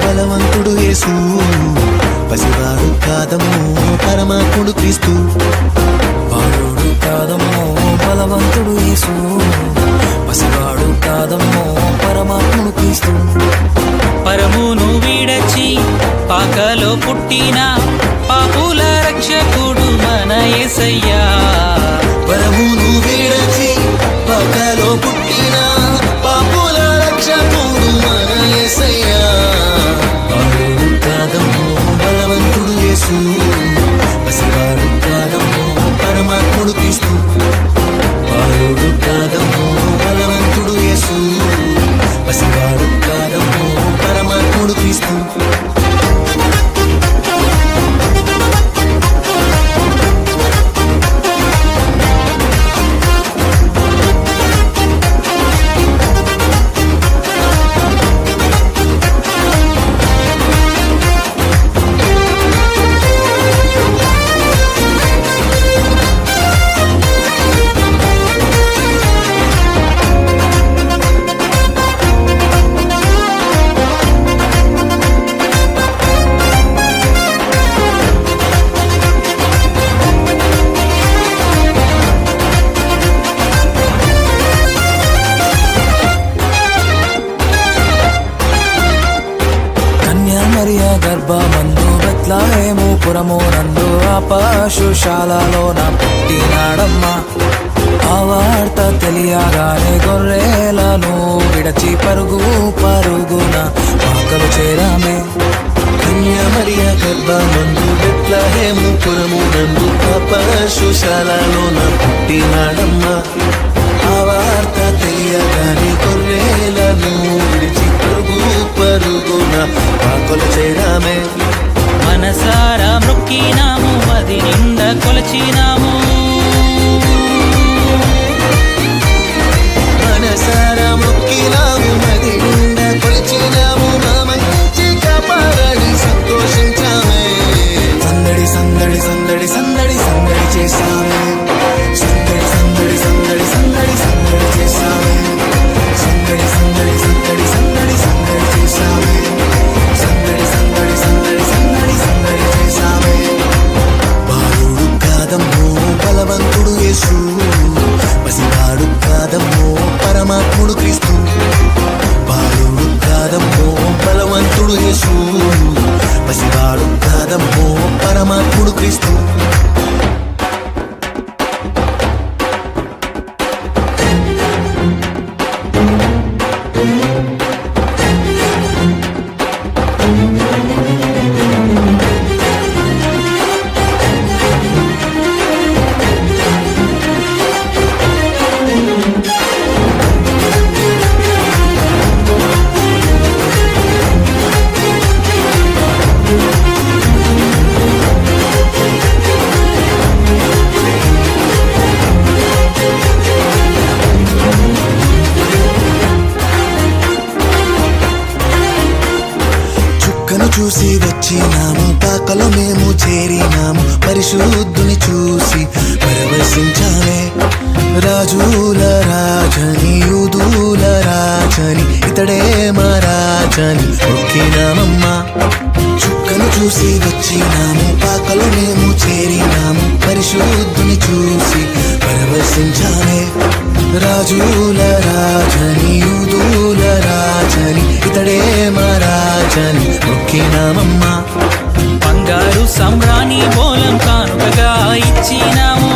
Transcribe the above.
బలవంతుడు యేసు, పసివాడు కాదమ్మో పరమాత్ముడు క్రీస్తు. బాలుడు కాదమ్మో బలవంతుడు యేసు, పసివాడు కాదమ్మో పరమాత్ముడు క్రీస్తు. పరమును వీడచి పాకలో పుట్టిన పాపుల రక్షకుడు మన యేసయ్యా. పరమును వీడచి పాకలో పుట్టిన పాపుల రక్షకుడు మన యేసయ్యా. బాలుడు కాదమ్మో బలవంతుడు యేసు, పసివాడు కాదమ్మో పరమాత్ముడు క్రీస్తు. బాలుడు కాదమ్మో బలవంతుడు యేసు, పసివాడు కాదమ్మో పరమాత్ముడు క్రీస్తు. మరియా గర్భమందు బెత్లెహేము పురము నందు ఆ పశుశాలలోన పుట్టినాడమ్మా. ఆ వార్త తెలియగానే గొర్రెలను విడచి పరుగు పరుగున పాకలు చేరామే. కన్యామరియా గర్భమందు బెత్లెహేము పురము నందు ఆ పశుశాలలోన పుట్టినాడమ్మా. ఆ వార్త తెలియగానే గొర్రెలను విడిచి పరుగు పరుగున పాకలు చేరామే. మనసారా మొక్కినాము, అది నిండా కొలచినాము. మనసారా మొక్కినాము, అది నిండా కొలిచినాము. మా మంచి కాపాడని సంతోషించామే. సందడి సందడి సందడి సందడి సందడి చేశామే. సందడి సందడి సందడి సందడి సందడి చేశామే. సందడి సందడి సందడి సందడి సందడి చేశామే. సందడి సందడి సందడి సందడి సందడి చేశామే. బాలుడు కాదమ్మో బలవంతుడు యేసు, పసివాడు కాదమ్మో పరమాత్ముడు క్రీస్తు. బాలుడు కాదమ్మో బలవంతుడు యేసు, పసివాడు కాదమ్మో పరమాత్ముడు క్రీస్తు. చూసి వచ్చినాము, పాకలో మేము చేరినాము. పరిశుద్ధుని చూసి పరవశించామే. రాజుల రాజని యూదుల రాజని ఇతడే మా రాజని మొక్కినామమ్మా. చుక్కను చూసి వచ్చినాము, పాకలో మేము చేరినాము. పరిశుద్ధుని చూసి పరవశించామే. రాజుల రాజని యూదుల రాజని ఇతడే మా రాజని మొక్కినామమ్మా. బంగారు సంబ్రాణి బోలం కానుకగా ఇచ్చినాము.